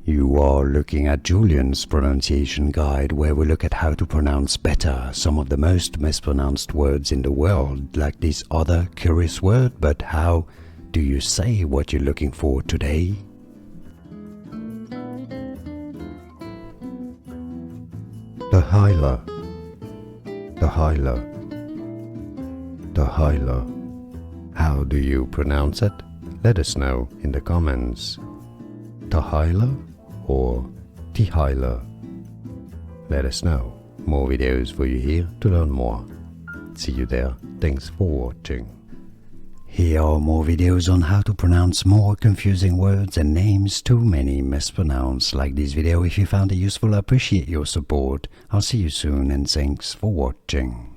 You are looking at Julian's pronunciation guide, where we look at how to pronounce better some of the most mispronounced words in the world, like this other curious word. But how do you say what you're looking for today? The hyla, the hyla, the hyla. How do you pronounce it? Let us know in the comments. Tahyla or Tihyla? Let us know. More videos for you here to learn more. See you there. Thanks for watching. Here are more videos on how to pronounce more confusing words and names too many mispronounced. Like this video if you found it useful. I appreciate your support. I'll see you soon and thanks for watching.